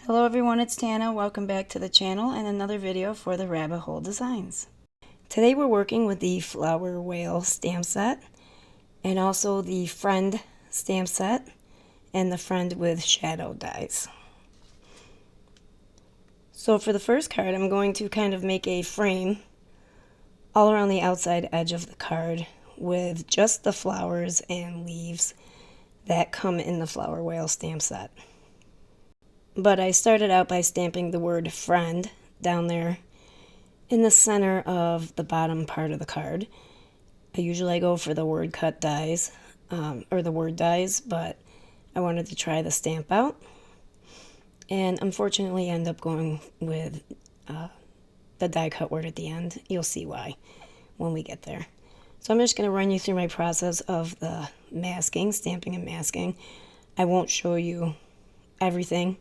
Hello everyone, it's Tana. Welcome back to the channel and another video for the Rabbit Hole Designs. Today we're working with the Flower Whale stamp set and also the Friend stamp set and the Friend with shadow dies. So for the first card, I'm going to kind of make a frame all around the outside edge of the card with just the flowers and leaves that come in the Flower Whale stamp set. But I started out by stamping the word friend down there in the center of the bottom part of the card. I usually go for the word cut dies, or the word dies, but I wanted to try the stamp out. And unfortunately end up going with the die cut word at the end. You'll see why when we get there. So I'm just going to run you through my process of the masking, stamping and masking. I won't show you everything.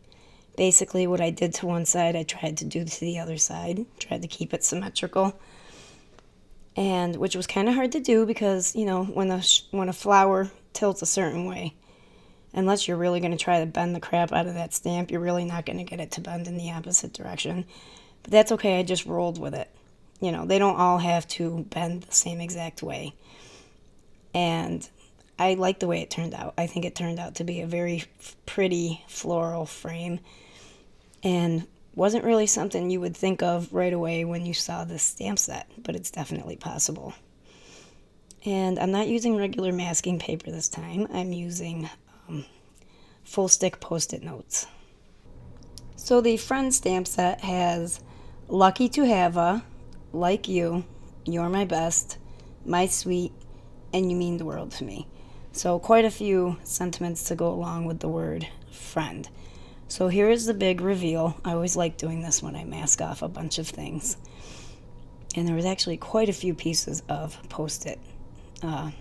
Basically, what I did to one side, I tried to do to the other side. Tried to keep it symmetrical. And which was kind of hard to do because, you know, when a flower tilts a certain way, unless you're really going to try to bend the crap out of that stamp, you're really not going to get it to bend in the opposite direction. But that's okay, I just rolled with it. You know, they don't all have to bend the same exact way. And I like the way it turned out. I think it turned out to be a very pretty floral frame and wasn't really something you would think of right away when you saw this stamp set, but it's definitely possible. And I'm not using regular masking paper this time. I'm using full stick post-it notes. So the Friend stamp set has lucky to have a, like you, you're my best, my sweet, and you mean the world to me. So quite a few sentiments to go along with the word friend. So here is the big reveal. I always like doing this when I mask off a bunch of things. And there was actually quite a few pieces of post-it to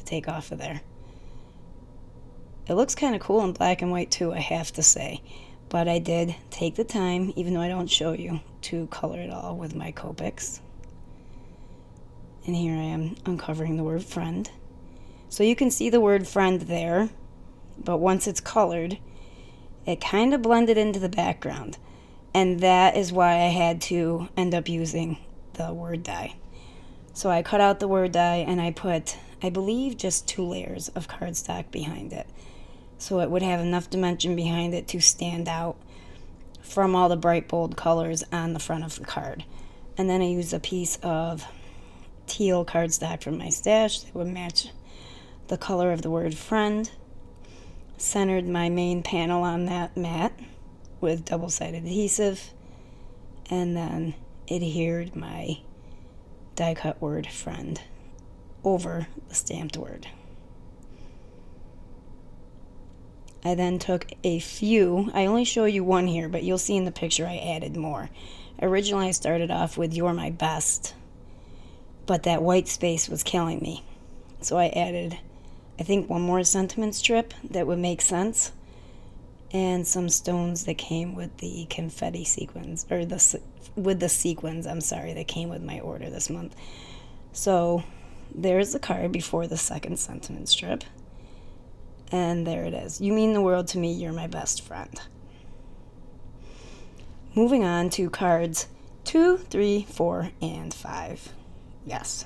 take off of there. It looks kind of cool in black and white too, I have to say. But I did take the time, even though I don't show you, to color it all with my Copics. And here I am uncovering the word friend. So you can see the word friend there, but once it's colored, it kind of blended into the background. And that is why I had to end up using the word die. So I cut out the word die and I put, I believe, just 2 layers of cardstock behind it. So it would have enough dimension behind it to stand out from all the bright bold colors on the front of the card. And then I used a piece of teal cardstock from my stash that would match the color of the word friend. Centered my main panel on that mat with double-sided adhesive, and then adhered my die cut word friend over the stamped word. I then took a few, I only show you one here, but you'll see in the picture I added more. Originally I started off with you're my best, but that white space was killing me. So I added, I think, one more sentiment strip that would make sense, and some stones that came with the confetti sequins, or with the sequins, I'm sorry, that came with my order this month. So there's the card before the second sentiment strip, and there it is. You mean the world to me, you're my best friend. Moving on to cards 2, 3, 4, and 5. Yes,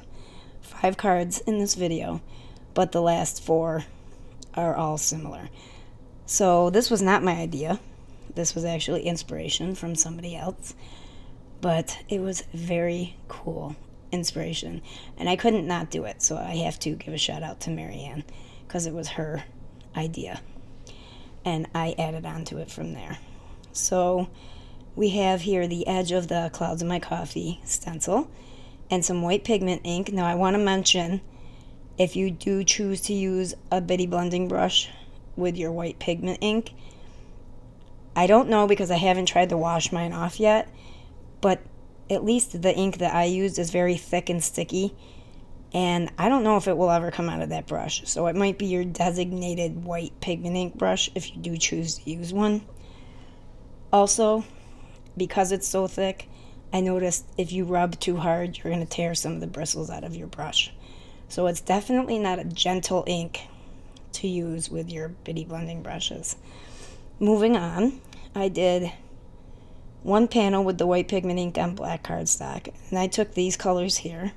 5 cards in this video, but the last 4 are all similar. So this was not my idea. This was actually inspiration from somebody else, but it was very cool inspiration, and I couldn't not do it, so I have to give a shout out to Marianne because it was her idea, and I added on to it from there. So we have here the edge of the Clouds of My Coffee stencil and some white pigment ink. Now I want to mention, if you do choose to use a bitty blending brush with your white pigment ink, I don't know because I haven't tried to wash mine off yet, but at least the ink that I used is very thick and sticky, and I don't know if it will ever come out of that brush. So it might be your designated white pigment ink brush if you do choose to use one. Also, because it's so thick, I noticed if you rub too hard, you're going to tear some of the bristles out of your brush. So it's definitely not a gentle ink to use with your bitty blending brushes. Moving on, I did one panel with the white pigment ink on black cardstock. And I took these colors here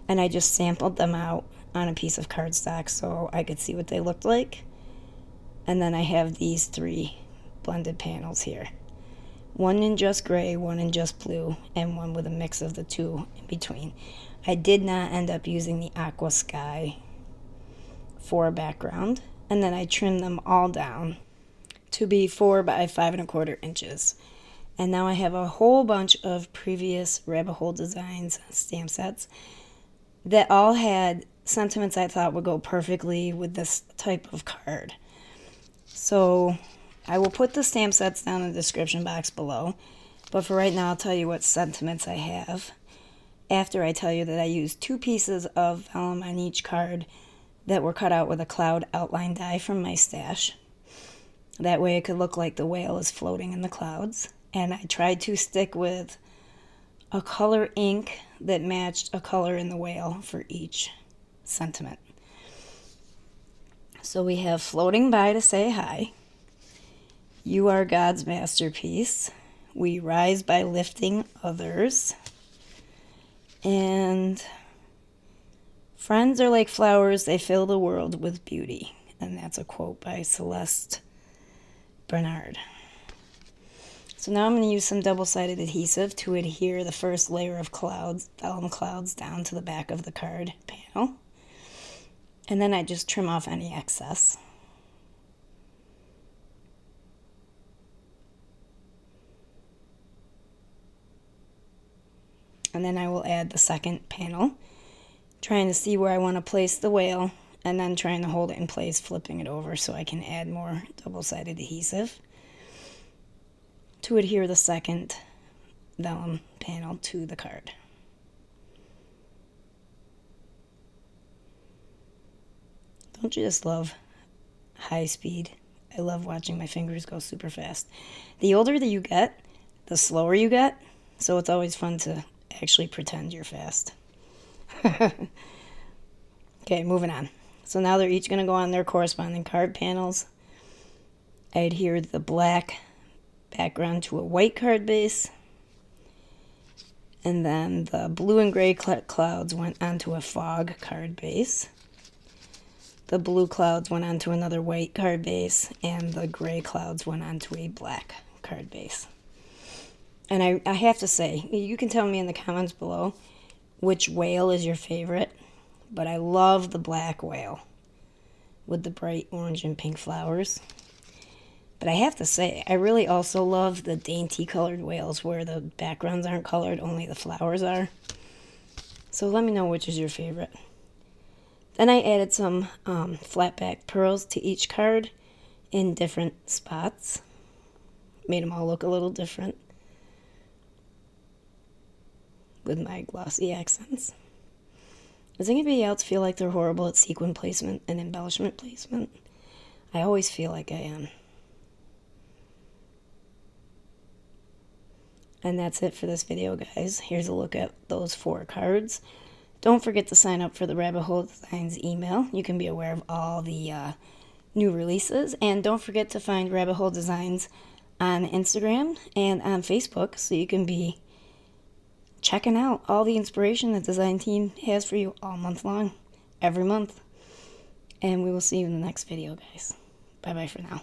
and I just sampled them out on a piece of cardstock so I could see what they looked like. And then I have these 3 blended panels here. One in just gray, one in just blue, and one with a mix of the 2 in between. I did not end up using the aqua sky for a background. And then I trimmed them all down to be 4 by 5 1/4 inches. And now I have a whole bunch of previous Rabbit Hole Designs stamp sets that all had sentiments I thought would go perfectly with this type of card. So I will put the stamp sets down in the description box below. But for right now, I'll tell you what sentiments I have. After I tell you that I used 2 pieces of vellum on each card that were cut out with a cloud outline die from my stash. That way it could look like the whale is floating in the clouds. And I tried to stick with a color ink that matched a color in the whale for each sentiment. So we have floating by to say hi. You are God's masterpiece. We rise by lifting others. And friends are like flowers, they fill the world with beauty. And that's a quote by Celeste Bernard. So now I'm going to use some double-sided adhesive to adhere the first layer of clouds, vellum clouds, down to the back of the card panel. And then I just trim off any excess. And then I will add the second panel, trying to see where I want to place the whale, and then trying to hold it in place, flipping it over so I can add more double-sided adhesive to adhere the second vellum panel to the card. Don't you just love high speed? I love watching my fingers go super fast. The older that you get, the slower you get, so it's always fun to actually pretend you're fast. Okay, moving on. So now they're each going to go on their corresponding card panels. I adhered the black background to a white card base. And then the blue and gray clouds went onto a fog card base. The blue clouds went onto another white card base, and the gray clouds went onto a black card base. And I have to say, you can tell me in the comments below which whale is your favorite, but I love the black whale with the bright orange and pink flowers. But I have to say, I really also love the dainty colored whales where the backgrounds aren't colored, only the flowers are. So let me know which is your favorite. Then I added some flat back pearls to each card in different spots. Made them all look a little different with my glossy accents. Does anybody else feel like they're horrible at sequin placement and embellishment placement? I always feel like I am. And that's it for this video, guys. Here's a look at those 4 cards. Don't forget to sign up for the Rabbit Hole Designs email. You can be aware of all the new releases. And don't forget to find Rabbit Hole Designs on Instagram and on Facebook so you can be checking out all the inspiration the design team has for you all month long, every month. And we will see you in the next video, guys. Bye-bye for now.